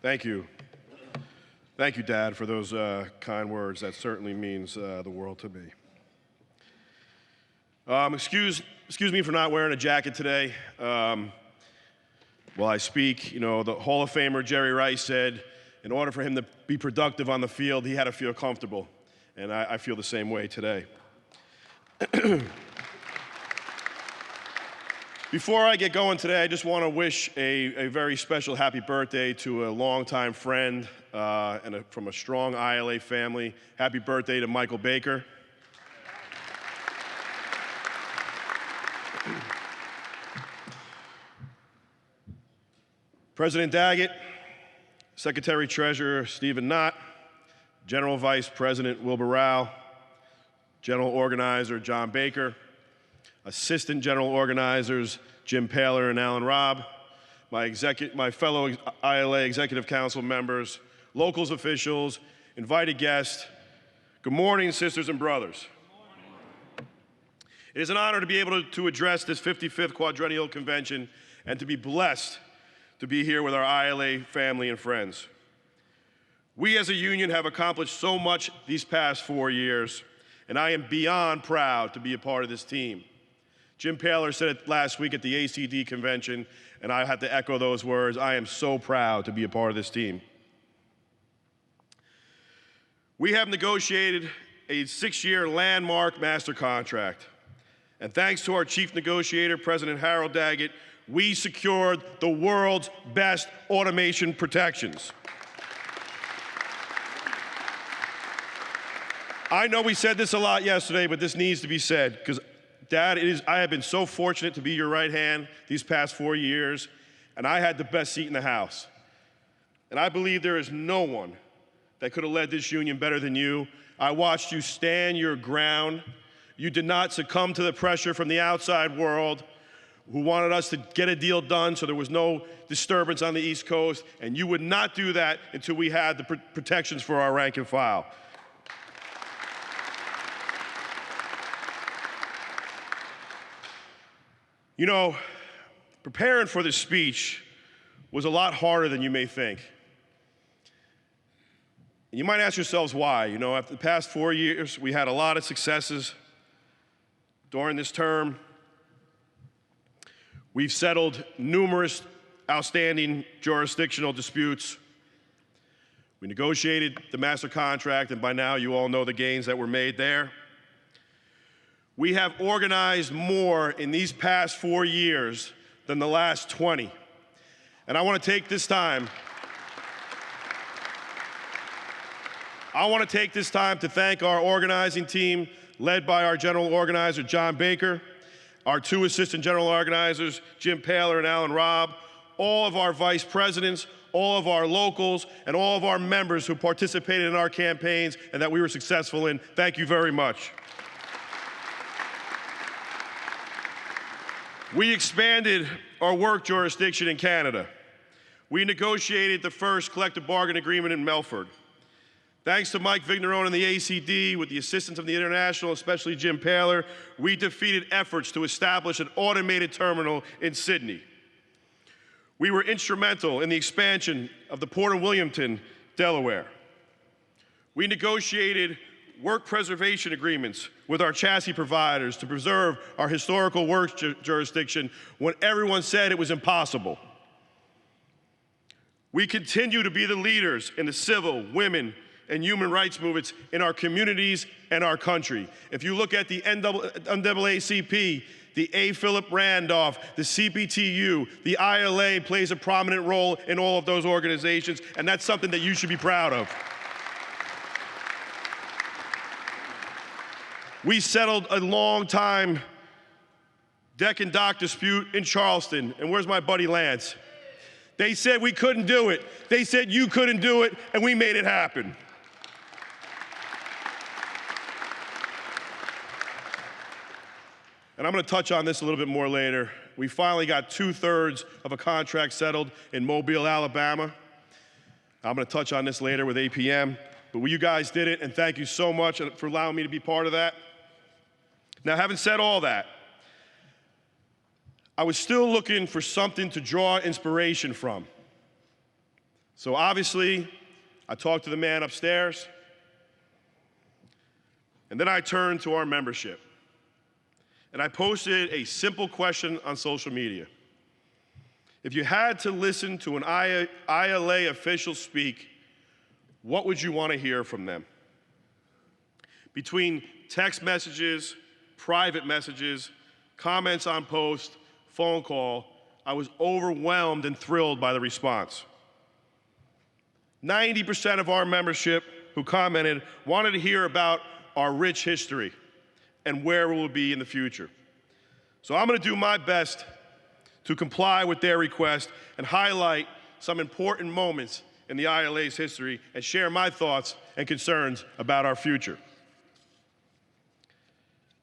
Thank you. Thank you, Dad, for those kind words. That certainly means the world to me. Excuse me for not wearing a jacket today. While I speak, you know, the Hall of Famer Jerry Rice said, in order for him to be productive on the field, he had to feel comfortable. And I feel the same way today. Before I get going today, I just want to wish a very special happy birthday to a longtime friend from a strong ILA family. Happy birthday to Michael Baker. President Daggett, Secretary Treasurer Stephen Knott, General Vice President Wilbur Rao, General Organizer John Baker, Assistant General Organizers Jim Paler and Alan Robb, my fellow ILA Executive Council members, locals officials, invited guests, good morning, sisters and brothers. It is an honor to be able to address this 55th Quadrennial Convention and to be blessed to be here with our ILA family and friends. We as a union have accomplished so much these past 4 years, and I am beyond proud to be a part of this team. Jim Paler said it last week at the ACD convention, and I have to echo those words. I am so proud to be a part of this team. We have negotiated a 6-year landmark master contract. And thanks to our chief negotiator, President Harold Daggett, we secured the world's best automation protections. I know we said this a lot yesterday, but this needs to be said, because Dad, I have been so fortunate to be your right hand these past 4 years, and I had the best seat in the House. And I believe there is no one that could have led this union better than you. I watched you stand your ground. You did not succumb to the pressure from the outside world who wanted us to get a deal done so there was no disturbance on the East Coast, and you would not do that until we had the protections for our rank and file. You know, preparing for this speech was a lot harder than you may think. And you might ask yourselves why. You know, after the past 4 years, we had a lot of successes during this term. We've settled numerous outstanding jurisdictional disputes. We negotiated the master contract, and by now you all know the gains that were made there. We have organized more in these past 4 years than the last 20. And I want to take this time to thank our organizing team, led by our general organizer, John Baker, our 2 assistant general organizers, Jim Paler and Alan Robb, all of our vice presidents, all of our locals, and all of our members who participated in our campaigns and that we were successful in. Thank you very much. We expanded our work jurisdiction in Canada. We negotiated the first collective bargaining agreement in Melford. Thanks to Mike Vignerone and the ACD, with the assistance of the International, especially Jim Paler, we defeated efforts to establish an automated terminal in Sydney. We were instrumental in the expansion of the Port of Williamton, Delaware. We negotiated work preservation agreements with our chassis providers to preserve our historical work jurisdiction when everyone said it was impossible. We continue to be the leaders in the civil, women, and human rights movements in our communities and our country. If you look at the NAACP, the A. Philip Randolph, the CPTU, the ILA plays a prominent role in all of those organizations, and that's something that you should be proud of. We settled a long-time deck and dock dispute in Charleston, and where's my buddy Lance? They said we couldn't do it. They said you couldn't do it, and we made it happen. And I'm going to touch on this a little bit more later. We finally got 2/3 of a contract settled in Mobile, Alabama. I'm going to touch on this later with APM, but you guys did it, and thank you so much for allowing me to be part of that. Now, having said all that, I was still looking for something to draw inspiration from. So obviously, I talked to the man upstairs, and then I turned to our membership. And I posted a simple question on social media. If you had to listen to an ILA official speak, what would you want to hear from them? Between text messages, private messages, comments on posts, phone call, I was overwhelmed and thrilled by the response. 90% of our membership who commented wanted to hear about our rich history and where we will be in the future. So I'm going to do my best to comply with their request and highlight some important moments in the ILA's history and share my thoughts and concerns about our future.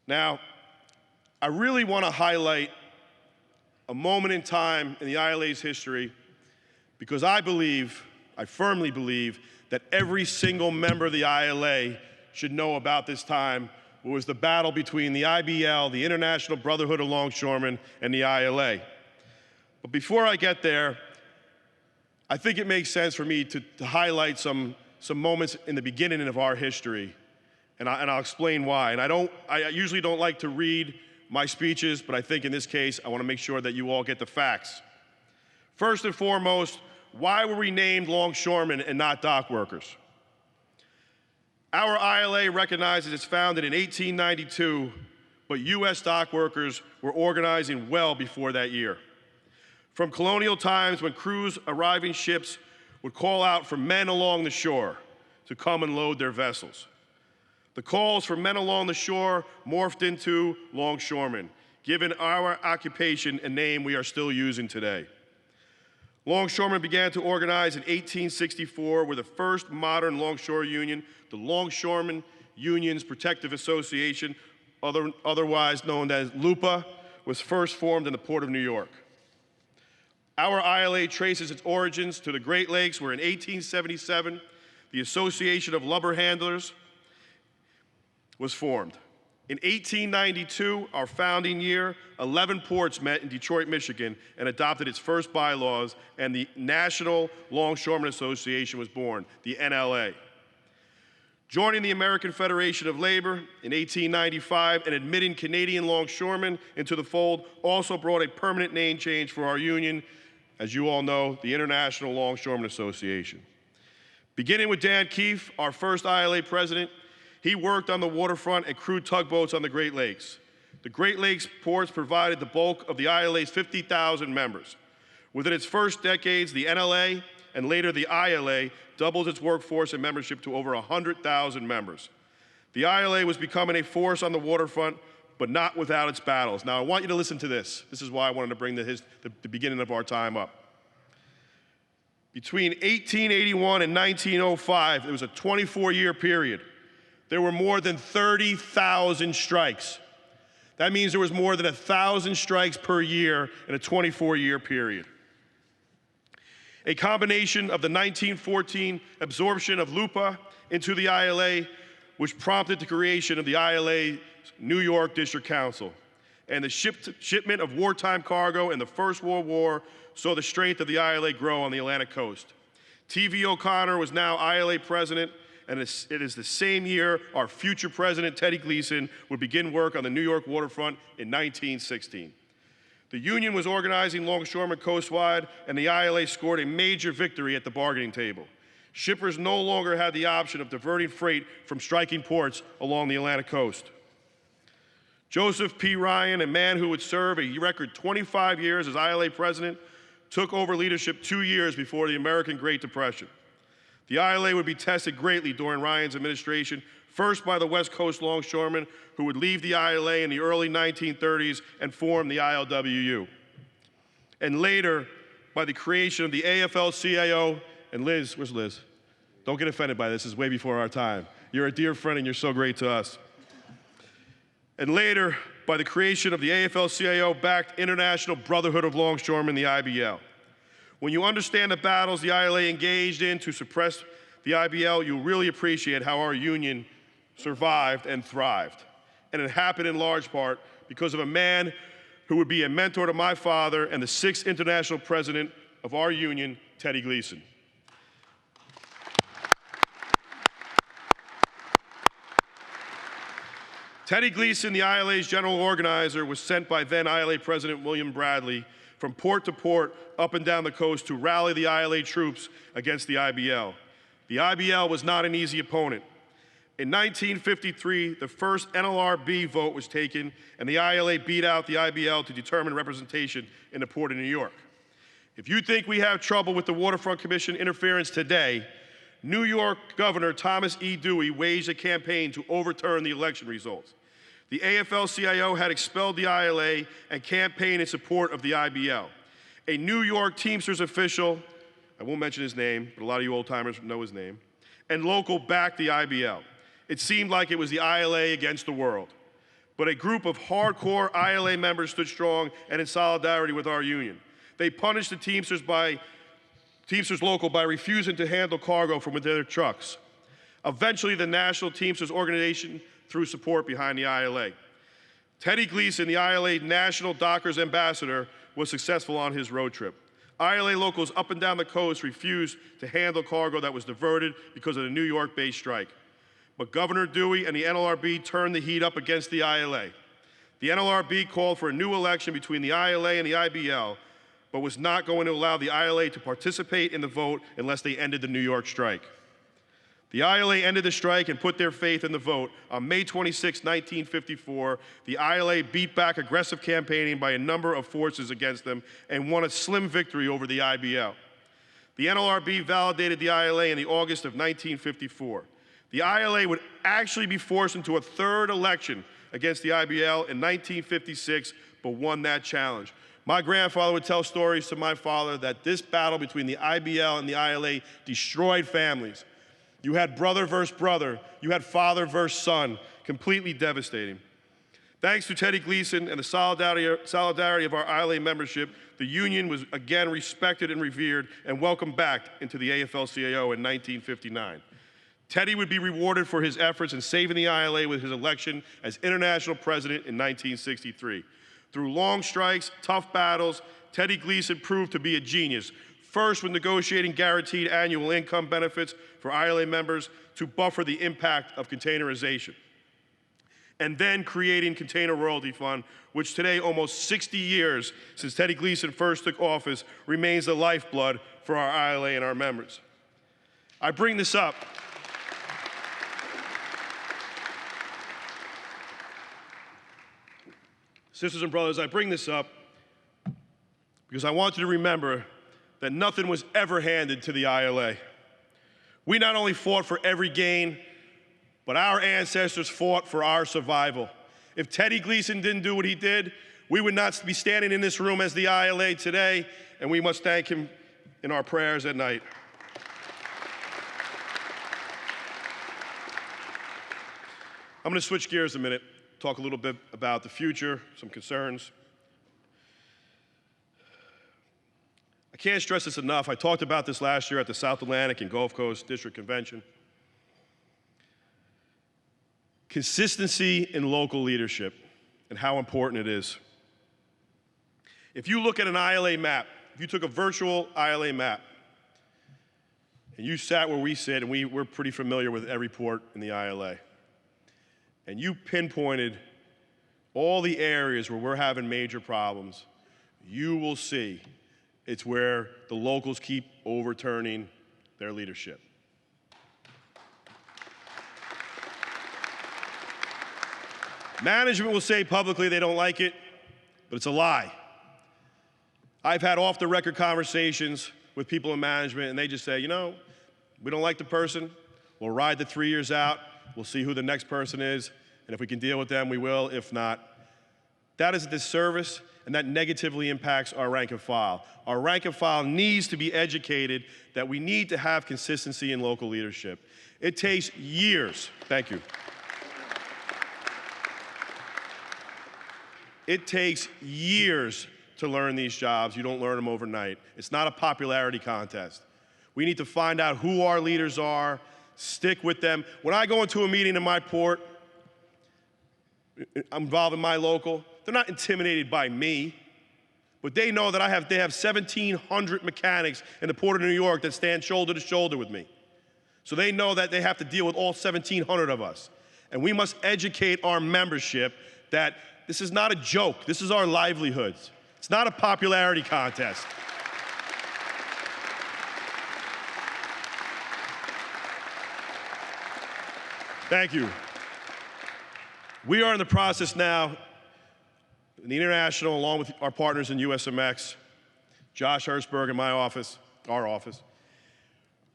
Now, I really want to highlight a moment in time in the ILA's history because I firmly believe, that every single member of the ILA should know about this time. It was the battle between the IBL, the International Brotherhood of Longshoremen, and the ILA. But before I get there, I think it makes sense for me to highlight some moments in the beginning of our history, and I'll explain why. And I usually don't like to read my speeches, but I think in this case, I want to make sure that you all get the facts. First and foremost, why were we named longshoremen and not dock workers? Our ILA recognizes it's founded in 1892, but U.S. dock workers were organizing well before that year. From colonial times, when crews arriving ships would call out for men along the shore to come and load their vessels. The calls for men along the shore morphed into longshoremen, given our occupation a name we are still using today. Longshoremen began to organize in 1864 with the first modern longshore union, the Longshoremen Unions Protective Association, otherwise known as LUPA, was first formed in the Port of New York. Our ILA traces its origins to the Great Lakes, where in 1877, the Association of Lumber Handlers was formed. In 1892, our founding year, 11 ports met in Detroit, Michigan, and adopted its first bylaws, and the National Longshoremen Association was born, the NLA. Joining the American Federation of Labor in 1895 and admitting Canadian longshoremen into the fold also brought a permanent name change for our union, as you all know, the International Longshoremen Association. Beginning with Dan Keefe, our first ILA president, he worked on the waterfront and crewed tugboats on the Great Lakes. The Great Lakes ports provided the bulk of the ILA's 50,000 members. Within its first decades, the NLA and later the ILA doubled its workforce and membership to over 100,000 members. The ILA was becoming a force on the waterfront, but not without its battles. Now, I want you to listen to this. This is why I wanted to bring the beginning of our time up. Between 1881 and 1905, it was a 24-year period. There were more than 30,000 strikes. That means there was more than 1,000 strikes per year in a 24-year period. A combination of the 1914 absorption of LUPA into the ILA, which prompted the creation of the ILA New York District Council, and the shipment of wartime cargo in the First World War saw the strength of the ILA grow on the Atlantic coast. T.V. O'Connor was now ILA president, and it is the same year our future president, Teddy Gleason, would begin work on the New York waterfront in 1916. The union was organizing longshoremen coastwide, and the ILA scored a major victory at the bargaining table. Shippers no longer had the option of diverting freight from striking ports along the Atlantic coast. Joseph P. Ryan, a man who would serve a record 25 years as ILA president, took over leadership 2 years before the American Great Depression. The ILA would be tested greatly during Ryan's administration, first by the West Coast longshoremen who would leave the ILA in the early 1930s and form the ILWU. And later, by the creation of the AFL-CIO, and Liz, where's Liz? Don't get offended by this, it's way before our time. You're a dear friend and you're so great to us. And later, by the creation of the AFL-CIO-backed International Brotherhood of Longshoremen, the IBL. When you understand the battles the ILA engaged in to suppress the IBL, you'll really appreciate how our union survived and thrived. And it happened in large part because of a man who would be a mentor to my father and the 6th international president of our union, Teddy Gleason. Teddy Gleason, the ILA's general organizer, was sent by then ILA President William Bradley from port to port up and down the coast to rally the ILA troops against the IBL. The IBL was not an easy opponent. In 1953, the first NLRB vote was taken, and the ILA beat out the IBL to determine representation in the Port of New York. If you think we have trouble with the Waterfront Commission interference today, New York Governor Thomas E. Dewey waged a campaign to overturn the election results. The AFL-CIO had expelled the ILA and campaigned in support of the IBL. A New York Teamsters official, I won't mention his name, but a lot of you old-timers know his name, and local backed the IBL. It seemed like it was the ILA against the world. But a group of hardcore ILA members stood strong and in solidarity with our union. They punished the Teamsters local by refusing to handle cargo from within their trucks. Eventually, the National Teamsters Organization threw support behind the ILA. Teddy Gleason, the ILA National Dockers Ambassador, was successful on his road trip. ILA locals up and down the coast refused to handle cargo that was diverted because of the New York-based strike. But Governor Dewey and the NLRB turned the heat up against the ILA. The NLRB called for a new election between the ILA and the IBL, but was not going to allow the ILA to participate in the vote unless they ended the New York strike. The ILA ended the strike and put their faith in the vote. On May 26, 1954, the ILA beat back aggressive campaigning by a number of forces against them and won a slim victory over the IBL. The NLRB validated the ILA in the August of 1954. The ILA would actually be forced into a third election against the IBL in 1956, but won that challenge. My grandfather would tell stories to my father that this battle between the IBL and the ILA destroyed families. You had brother versus brother. You had father versus son. Completely devastating. Thanks to Teddy Gleason and the solidarity of our ILA membership, the union was again respected and revered and welcomed back into the AFL-CIO in 1959. Teddy would be rewarded for his efforts in saving the ILA with his election as international president in 1963. Through long strikes, tough battles, Teddy Gleason proved to be a genius. First, with negotiating guaranteed annual income benefits for ILA members to buffer the impact of containerization. And then creating Container Royalty Fund, which today, almost 60 years since Teddy Gleason first took office, remains the lifeblood for our ILA and our members. I bring this up sisters and brothers, I bring this up because I want you to remember that nothing was ever handed to the ILA. We not only fought for every gain, but our ancestors fought for our survival. If Teddy Gleason didn't do what he did, we would not be standing in this room as the ILA today, and we must thank him in our prayers at night. I'm going to switch gears a minute, talk a little bit about the future, some concerns. I can't stress this enough. I talked about this last year at the South Atlantic and Gulf Coast District Convention. Consistency in local leadership and how important it is. If you look at an ILA map, if you took a virtual ILA map, and you sat where we sit, and we're pretty familiar with every port in the ILA, and you pinpointed all the areas where we're having major problems, you will see it's where the locals keep overturning their leadership. Management will say publicly they don't like it, but it's a lie. I've had off-the-record conversations with people in management, and they just say, you know, we don't like the person, we'll ride the 3 years out, we'll see who the next person is, and if we can deal with them, we will. If not, that is a disservice, and that negatively impacts our rank and file. Our rank and file needs to be educated that we need to have consistency in local leadership. It takes years. Thank you. It takes years to learn these jobs. You don't learn them overnight. It's not a popularity contest. We need to find out who our leaders are, stick with them. When I go into a meeting in my port, I'm involved in my local, they're not intimidated by me, but they know that they have 1,700 mechanics in the Port of New York that stand shoulder to shoulder with me. So they know that they have to deal with all 1,700 of us. And we must educate our membership that this is not a joke. This is our livelihoods. It's not a popularity contest. Thank you. We are in the process now, in the International, along with our partners in USMX, Josh Hertzberg in my office, our office,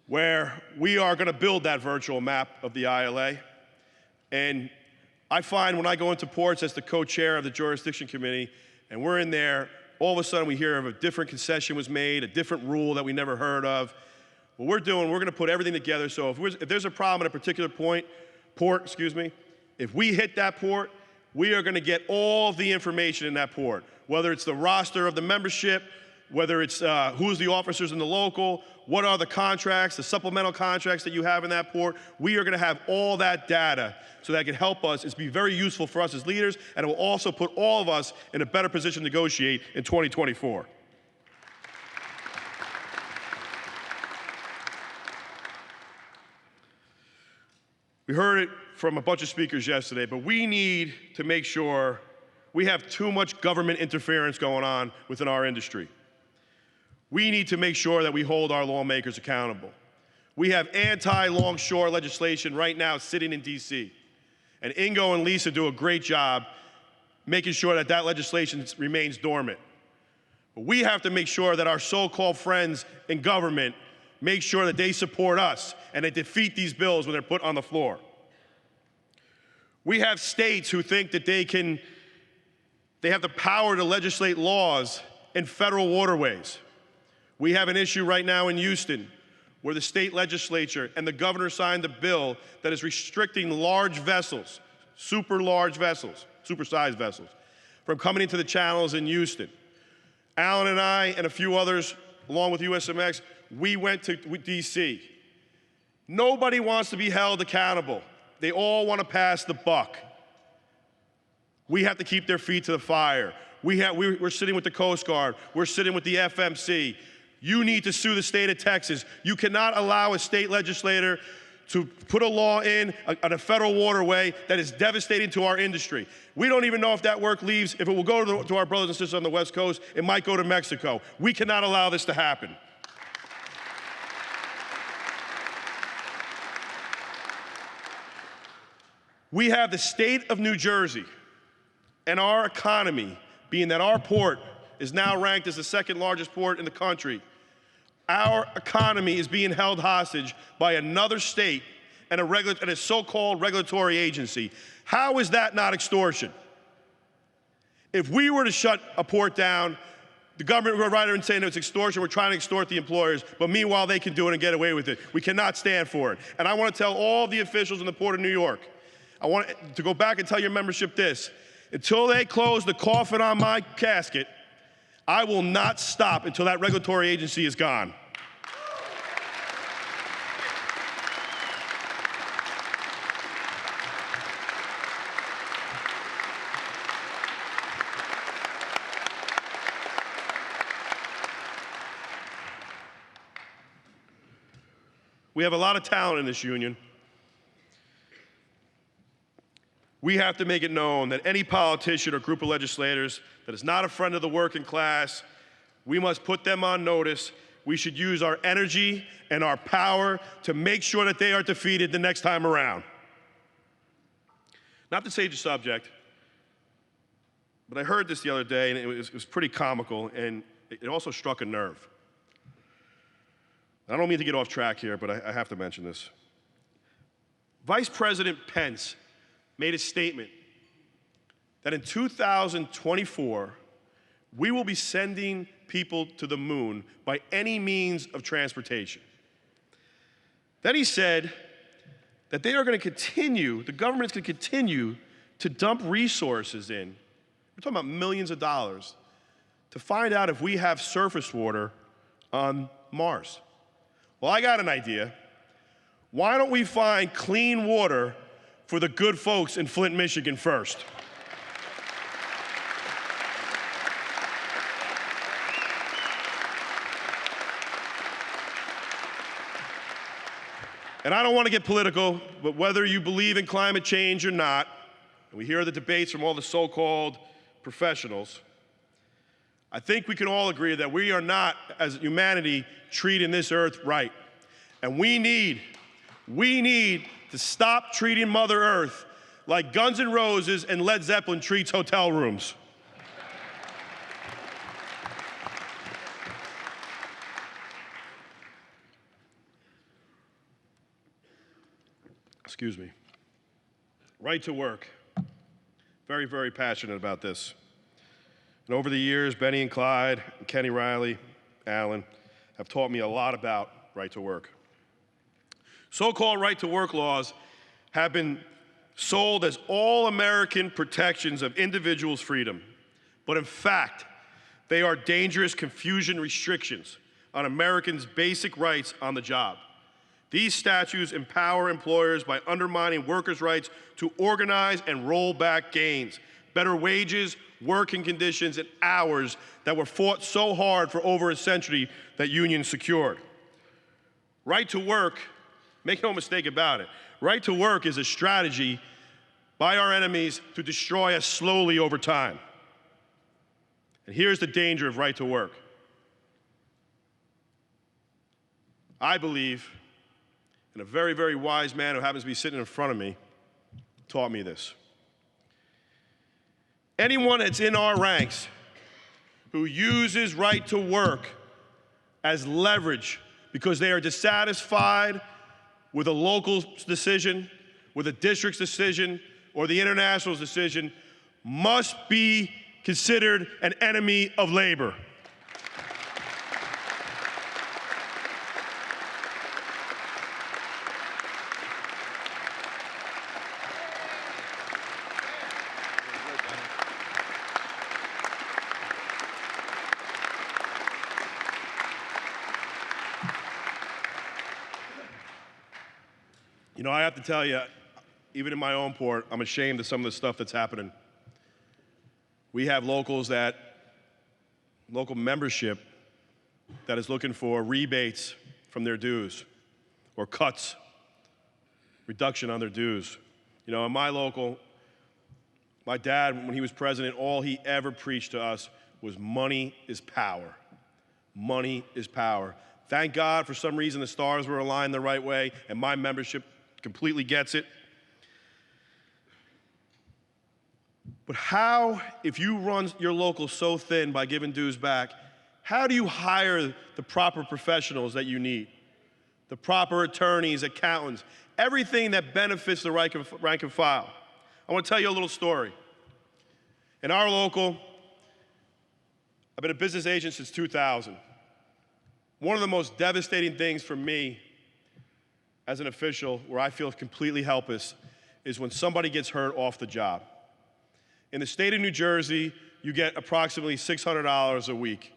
where we are going to build that virtual map of the ILA. And I find when I go into ports as the co-chair of the jurisdiction committee, and we're in there, all of a sudden we hear of a different concession was made, a different rule that we never heard of. What we're doing, we're going to put everything together. So if there's a problem at a particular port, if we hit that port, we are going to get all the information in that port, whether it's the roster of the membership, whether it's who's the officers in the local, what are the contracts, the supplemental contracts that you have in that port. We are going to have all that data so that can help us. It's be very useful for us as leaders, and it will also put all of us in a better position to negotiate in 2024. We heard it from a bunch of speakers yesterday, but we need to make sure we have too much government interference going on within our industry. We need to make sure that we hold our lawmakers accountable. We have anti-longshore legislation right now sitting in DC. And Ingo and Lisa do a great job making sure that that legislation remains dormant. But we have to make sure that our so-called friends in government make sure that they support us and they defeat these bills when they're put on the floor. We have states who think that they have the power to legislate laws in federal waterways. We have an issue right now in Houston where the state legislature and the governor signed a bill that is restricting large vessels, supersized vessels, from coming into the channels in Houston. Alan and I and a few others, along with USMX, we went to DC. Nobody wants to be held accountable. They all want to pass the buck. We have to keep their feet to the fire. We're sitting with the Coast Guard. We're sitting with the FMC. You need to sue the state of Texas. You cannot allow a state legislator to put a law in on a federal waterway that is devastating to our industry. We don't even know if that work leaves, if it will go to our brothers and sisters on the West Coast. It might go to Mexico. We cannot allow this to happen. We have the state of New Jersey and our economy, being that our port is now ranked as the second largest port in the country. Our economy is being held hostage by another state and a so-called regulatory agency. How is that not extortion? If we were to shut a port down, the government would write and say it's extortion, we're trying to extort the employers, but meanwhile they can do it and get away with it. We cannot stand for it. And I want to tell all the officials in the Port of New York, I want to go back and tell your membership this. Until they close the coffin on my casket, I will not stop until that regulatory agency is gone. We have a lot of talent in this union. We have to make it known that any politician or group of legislators that is not a friend of the working class, we must put them on notice. We should use our energy and our power to make sure that they are defeated the next time around. Not to change the subject, but I heard this the other day, and it was pretty comical, and it also struck a nerve. I don't mean to get off track here, but I have to mention this. Vice President Pence made a statement that in 2024, we will be sending people to the moon by any means of transportation. Then he said that they are going to continue, the government is going to continue to dump resources in, we're talking about millions of dollars, to find out if we have surface water on Mars. Well, I got an idea. Why don't we find clean water for the good folks in Flint, Michigan first? And I don't want to get political, but whether you believe in climate change or not, and we hear the debates from all the so-called professionals, I think we can all agree that we are not, as humanity, treating this earth right. And we need to stop treating Mother Earth like Guns N' Roses and Led Zeppelin treats hotel rooms. Excuse me. Right to work. Very, very passionate about this. And over the years, Benny and Clyde, and Kenny Riley, Alan, have taught me a lot about right to work. So-called right to work laws have been sold as all-American protections of individuals' freedom. But in fact, they are dangerous confusion restrictions on Americans' basic rights on the job. These statutes empower employers by undermining workers' rights to organize and roll back gains, better wages, working conditions, and hours that were fought so hard for over a century that unions secured. Right to work, make no mistake about it, right to work is a strategy by our enemies to destroy us slowly over time. And here's the danger of right to work. I believe, and a very, very wise man who happens to be sitting in front of me taught me this. Anyone that's in our ranks who uses right to work as leverage because they are dissatisfied with a local decision, with a district's decision, or the international's decision, must be considered an enemy of labor. You know, I have to tell you, even in my own port, I'm ashamed of some of the stuff that's happening. We have local membership that is looking for rebates from their dues or cuts, reduction on their dues. You know, in my local, my dad, when he was president, all he ever preached to us was money is power. Money is power. Thank God for some reason the stars were aligned the right way and my membership completely gets it. But how, if you run your local so thin by giving dues back, how do you hire the proper professionals that you need? The proper attorneys, accountants, everything that benefits the rank and file. I want to tell you a little story. In our local, I've been a business agent since 2000. One of the most devastating things for me as an official, where I feel completely helpless, is when somebody gets hurt off the job. In the state of New Jersey, you get approximately $600 a week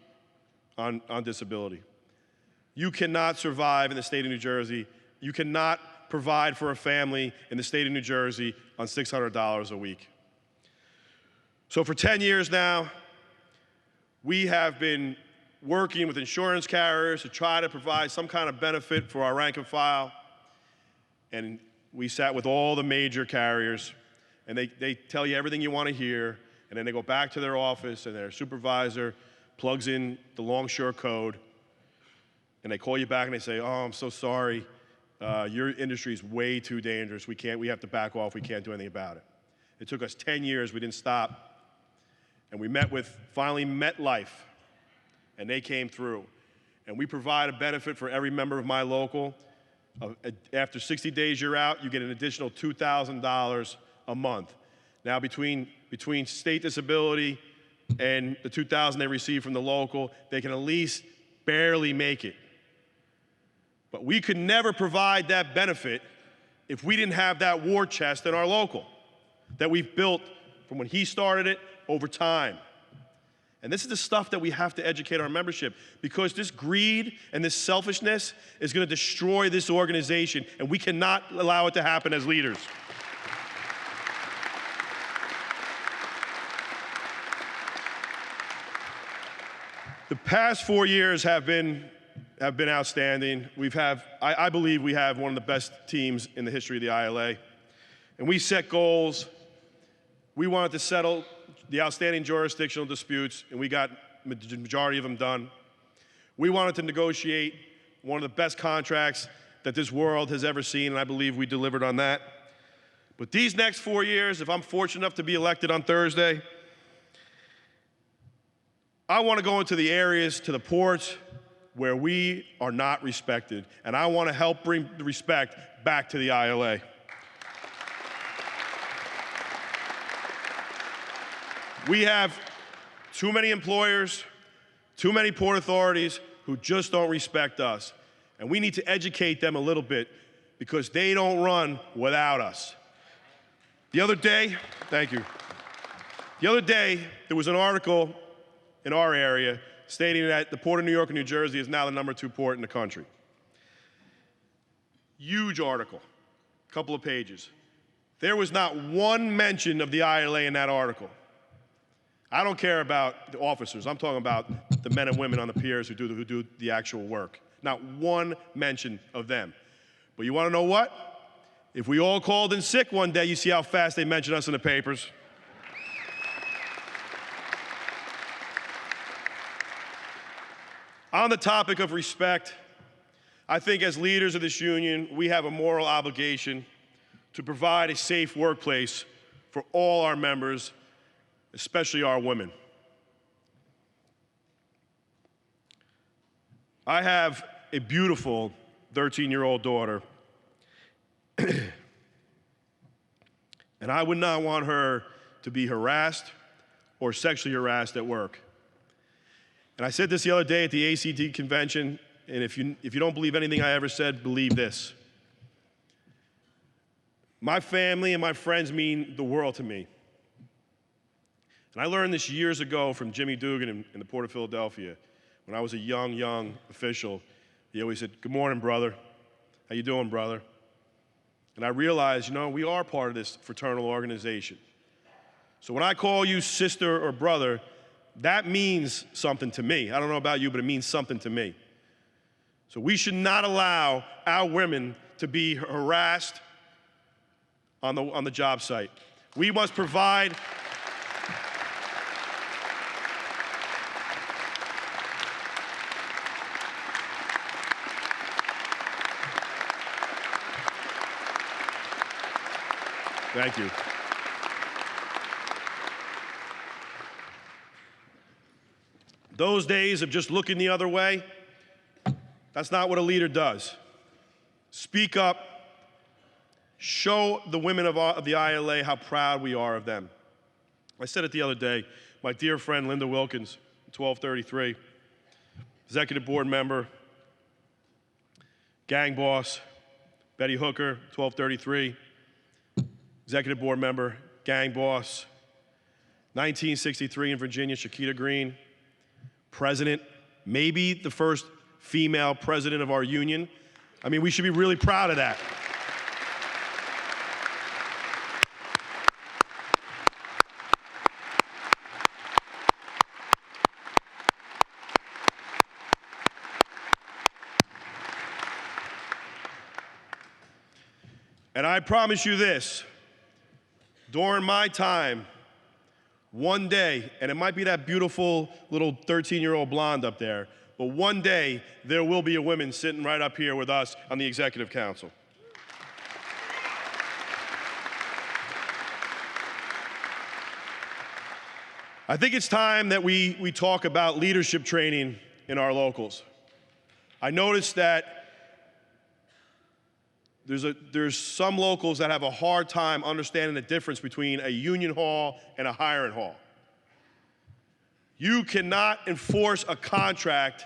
on disability. You cannot survive in the state of New Jersey. You cannot provide for a family in the state of New Jersey on $600 a week. So for 10 years now, we have been working with insurance carriers to try to provide some kind of benefit for our rank and file. And we sat with all the major carriers, and they tell you everything you want to hear, and then they go back to their office, and their supervisor plugs in the Longshore code, and they call you back and they say, oh, I'm so sorry, your industry is way too dangerous. We have to back off. We can't do anything about it. It took us 10 years. We didn't stop. And we finally met Life, and they came through. And we provide a benefit for every member of my local. After 60 days you're out, you get an additional $2,000 a month. Now between state disability and the $2,000 they receive from the local, they can at least barely make it. But we could never provide that benefit if we didn't have that war chest in our local that we've built from when he started it over time. And this is the stuff that we have to educate our membership, because this greed and this selfishness is going to destroy this organization, and we cannot allow it to happen as leaders. The past 4 years have been have been outstanding. I believe we have one of the best teams in the history of the ILA. And we set goals. We wanted to settle the outstanding jurisdictional disputes, and we got the majority of them done. We wanted to negotiate one of the best contracts that this world has ever seen, and I believe we delivered on that. But these next 4 years, if I'm fortunate enough to be elected on Thursday, I want to go into the areas, to the ports, where we are not respected, and I want to help bring the respect back to the ILA. We have too many employers, too many port authorities who just don't respect us, and we need to educate them a little bit because they don't run without us. The other day, thank you. The other day, there was an article in our area stating that the Port of New York and New Jersey is now the #2 port in the country. Huge article, a couple of pages. There was not one mention of the ILA in that article. I don't care about the officers. I'm talking about the men and women on the piers who do the actual work. Not one mention of them. But you want to know what? If we all called in sick one day, you see how fast they mention us in the papers. On the topic of respect, I think as leaders of this union, we have a moral obligation to provide a safe workplace for all our members, especially our women. I have a beautiful 13-year-old daughter, and I would not want her to be harassed or sexually harassed at work. And I said this the other day at the ACD convention, and if you don't believe anything I ever said, believe this. My family and my friends mean the world to me. And I learned this years ago from Jimmy Dugan in the Port of Philadelphia. When I was a young official, he always said, "Good morning, brother. How you doing, brother?" And I realized, we are part of this fraternal organization. So when I call you sister or brother, that means something to me. I don't know about you, but it means something to me. So we should not allow our women to be harassed on the job site. We must provide Thank you. Those days of just looking the other way, that's not what a leader does. Speak up. Show the women of the ILA how proud we are of them. I said it the other day. My dear friend Linda Wilkins, 1233, executive board member, gang boss. Betty Hooker, 1233, executive board member, gang boss. 1963 in Virginia, Shakita Green, president, maybe the first female president of our union. I mean, we should be really proud of that. And I promise you this, during my time, one day, and it might be that beautiful little 13-year-old blonde up there, but one day there will be a woman sitting right up here with us on the Executive Council. I think it's time that we talk about leadership training in our locals. I noticed that there's some locals that have a hard time understanding the difference between a union hall and a hiring hall. You cannot enforce a contract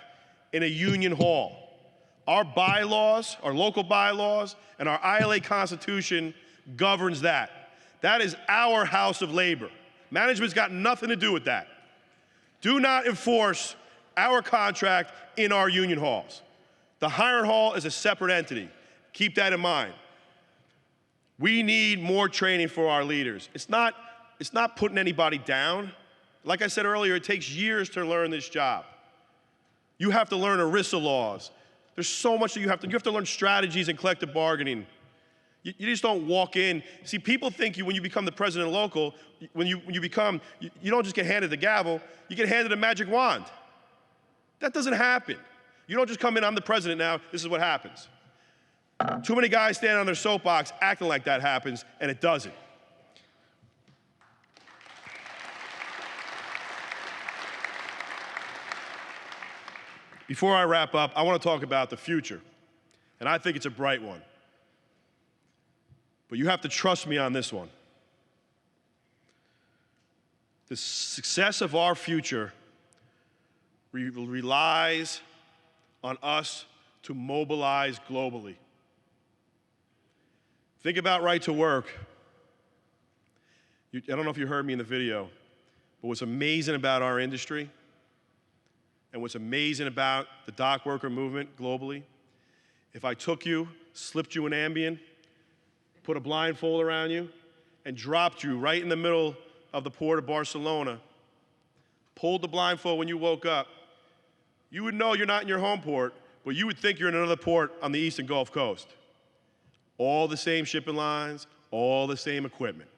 in a union hall. Our bylaws, our local bylaws, and our ILA Constitution governs that. That is our house of labor. Management's got nothing to do with that. Do not enforce our contract in our union halls. The hiring hall is a separate entity. Keep that in mind. We need more training for our leaders. It's not putting anybody down. Like I said earlier, it takes years to learn this job. You have to learn ERISA laws, There's so much that you have to learn strategies and collective bargaining. You just don't walk in. See, people think when you become the president of local, when you don't just get handed the gavel, you get handed a magic wand. That doesn't happen. You don't just come in, I'm the president now, this is what happens. Too many guys stand on their soapbox acting like that happens, and it doesn't. Before I wrap up, I want to talk about the future, and I think it's a bright one. But you have to trust me on this one. The success of our future relies on us to mobilize globally. Think about right to work. I don't know if you heard me in the video, but what's amazing about our industry and what's amazing about the dock worker movement globally, if I took you, slipped you an Ambien, put a blindfold around you, and dropped you right in the middle of the port of Barcelona, pulled the blindfold when you woke up, you would know you're not in your home port, but you would think you're in another port on the eastern Gulf Coast. All the same shipping lines, all the same equipment.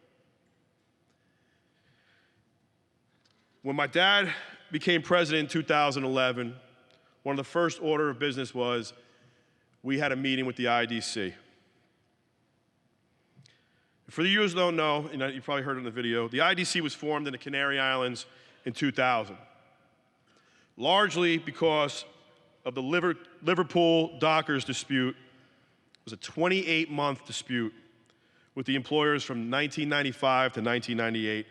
When my dad became president in 2011, one of the first order of business was we had a meeting with the IDC. For the viewers who don't know, you probably heard it in the video, the IDC was formed in the Canary Islands in 2000, largely because of the Liverpool Dockers dispute. It was a 28-month dispute with the employers from 1995 to 1998,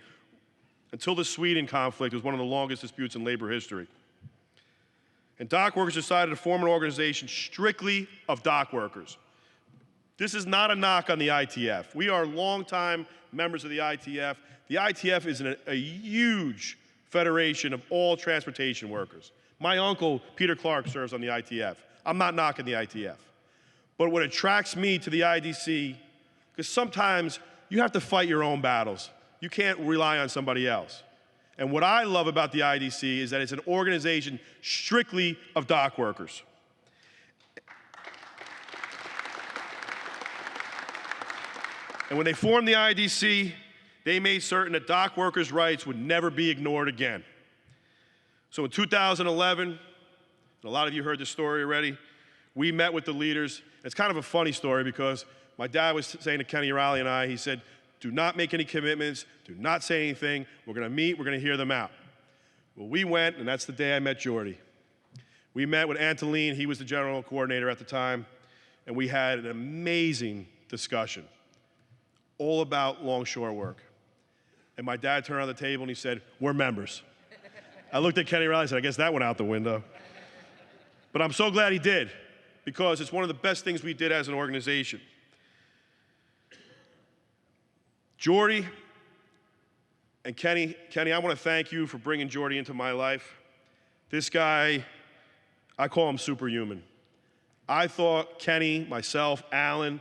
until the Sweden conflict. It was one of the longest disputes in labor history. And dock workers decided to form an organization strictly of dock workers. This is not a knock on the ITF. We are longtime members of the ITF. The ITF is a huge federation of all transportation workers. My uncle, Peter Clark, serves on the ITF. I'm not knocking the ITF. But what attracts me to the IDC, because sometimes you have to fight your own battles. You can't rely on somebody else. And what I love about the IDC is that it's an organization strictly of dock workers. And when they formed the IDC, they made certain that dock workers' rights would never be ignored again. So in 2011, and a lot of you heard this story already, we met with the leaders. It's kind of a funny story because my dad was saying to Kenny Riley and I, he said, do not make any commitments, do not say anything, we're gonna meet, we're gonna hear them out. Well, we went, and that's the day I met Jordy. We met with Antoline, he was the general coordinator at the time, and we had an amazing discussion, all about longshore work. And my dad turned around the table and he said, we're members. I looked at Kenny Riley and said, I guess that went out the window. But I'm so glad he did, because it's one of the best things we did as an organization. Jordy and Kenny, I want to thank you for bringing Jordy into my life. This guy, I call him superhuman. I thought Kenny, myself, Alan,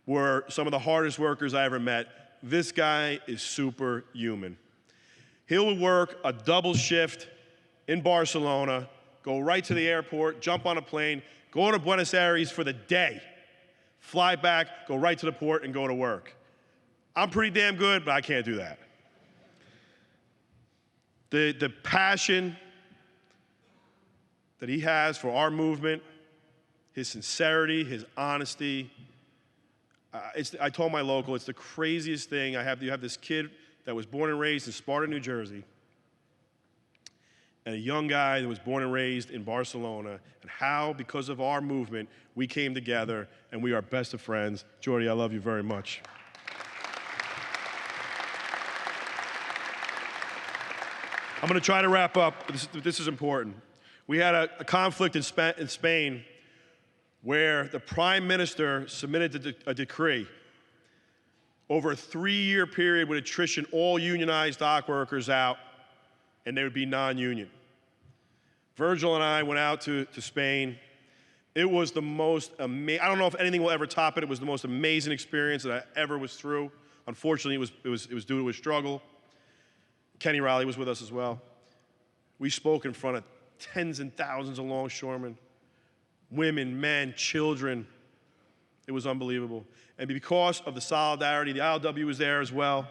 were some of the hardest workers I ever met. This guy is superhuman. He'll work a double shift in Barcelona, go right to the airport, jump on a plane, go to Buenos Aires for the day, fly back, go right to the port, and go to work. I'm pretty damn good, but I can't do that. The passion that he has for our movement, his sincerity, his honesty, I told my local, it's the craziest thing. You have this kid that was born and raised in Sparta, New Jersey, and a young guy that was born and raised in Barcelona, and how, because of our movement, we came together, and we are best of friends. Jordy, I love you very much. I'm going to try to wrap up. This is important. We had a conflict in Spain where the prime minister submitted a decree over a 3-year period with attrition, all unionized dock workers out, and they would be non-union. Virgil and I went out to Spain. It was the most amazing, I don't know if anything will ever top it. It was the most amazing experience that I ever was through. Unfortunately, it was due to a struggle. Kenny Riley was with us as well. We spoke in front of tens and thousands of longshoremen. women, men, children. It was unbelievable. And because of the solidarity, the ILW was there as well.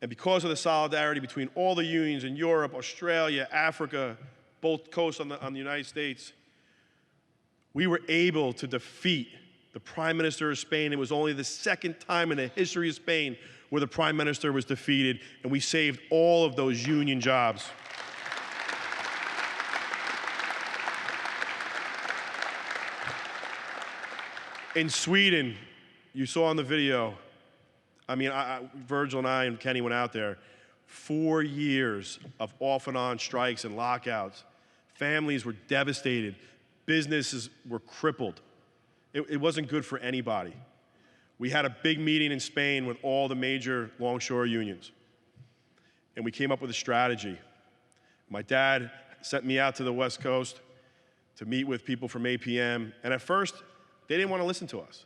And because of the solidarity between all the unions in Europe, Australia, Africa, both coasts on the United States, we were able to defeat the Prime Minister of Spain. It was only the second time in the history of Spain where the Prime Minister was defeated, and we saved all of those union jobs. In Sweden, you saw in the video, I mean, Virgil and I and Kenny went out there, 4 years of off and on strikes and lockouts. Families were devastated. Businesses were crippled. It wasn't good for anybody. We had a big meeting in Spain with all the major longshore unions, and we came up with a strategy. My dad sent me out to the West Coast to meet with people from APM, and at first, they didn't want to listen to us.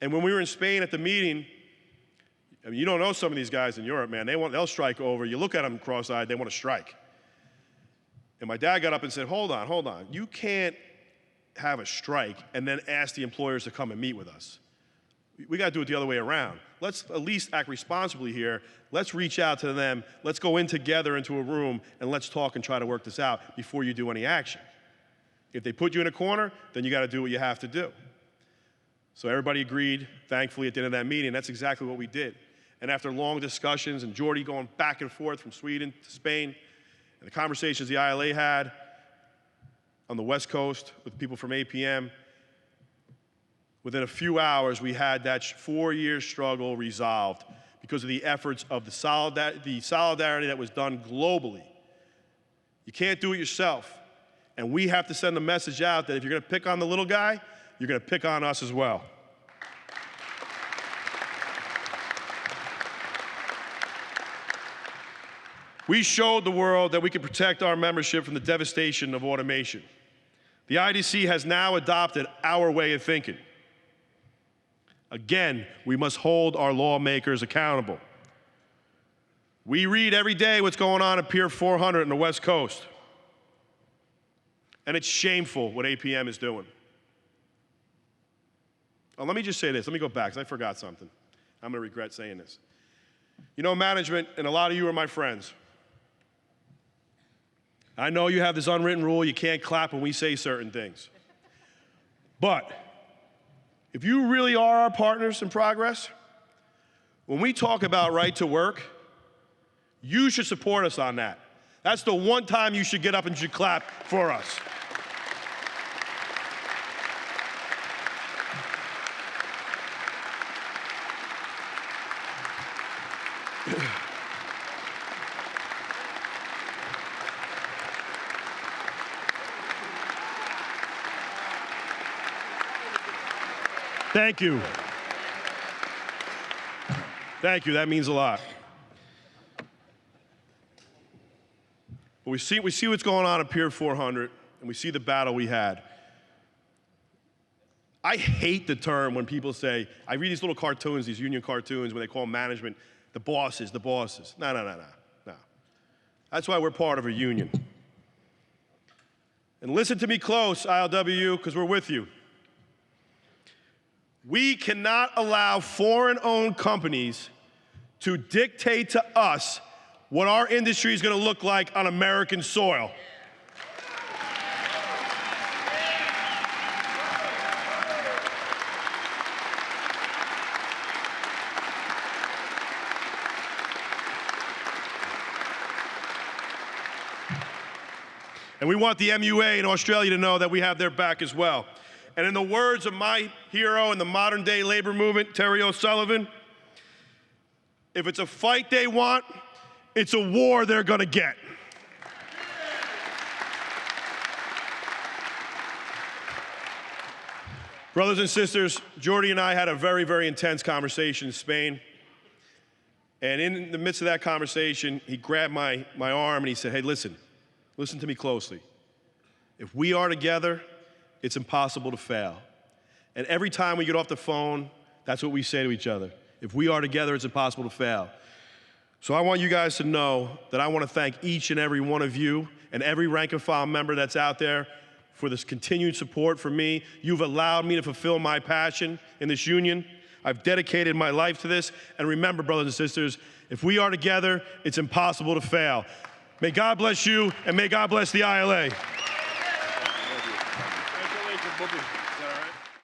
And when we were in Spain at the meeting, I mean, you don't know some of these guys in Europe, man. They'll strike over. You look at them cross-eyed, they want to strike. And my dad got up and said, hold on. You can't have a strike and then ask the employers to come and meet with us. We got to do it the other way around. Let's at least act responsibly here. Let's reach out to them. Let's go in together into a room and let's talk and try to work this out before you do any action. If they put you in a corner, then you got to do what you have to do. So everybody agreed, thankfully, at the end of that meeting. That's exactly what we did. And after long discussions and Jordy going back and forth from Sweden to Spain, and the conversations the ILA had on the West Coast with people from APM, within a few hours, we had that 4-year struggle resolved because of the efforts of the solidarity that was done globally. You can't do it yourself. And we have to send a message out that if you're going to pick on the little guy, you're going to pick on us as well. We showed the world that we could protect our membership from the devastation of automation. The IDC has now adopted our way of thinking. Again, we must hold our lawmakers accountable. We read every day what's going on at Pier 400 in the West Coast. And it's shameful what APM is doing. Oh, let me just say this. Let me go back, because I forgot something. I'm going to regret saying this. You know, management, and a lot of you are my friends. I know you have this unwritten rule, you can't clap when we say certain things. But if you really are our partners in progress, when we talk about right to work, you should support us on that. That's the one time you should get up and you should clap for us. Thank you. Thank you, that means a lot. But we see what's going on at Pier 400, and we see the battle we had. I hate the term when people say, I read these little cartoons, these union cartoons, when they call management the bosses, the bosses. No. That's why we're part of a union. And listen to me close, ILWU, because we're with you. We cannot allow foreign-owned companies to dictate to us what our industry is going to look like on American soil. And we want the MUA in Australia to know that we have their back as well. And in the words of my hero in the modern day labor movement, Terry O'Sullivan, if it's a fight they want, it's a war they're gonna get. Brothers and sisters, Jordy and I had a very, very intense conversation in Spain. And in the midst of that conversation, he grabbed my arm and he said, hey, listen to me closely. If we are together, it's impossible to fail. And every time we get off the phone, that's what we say to each other. If we are together, it's impossible to fail. So I want you guys to know that I want to thank each and every one of you and every rank and file member that's out there for this continued support for me. You've allowed me to fulfill my passion in this union. I've dedicated my life to this. And remember, brothers and sisters, if we are together, it's impossible to fail. May God bless you, and may God bless the ILA. Congratulations, Boogie. Is that all right?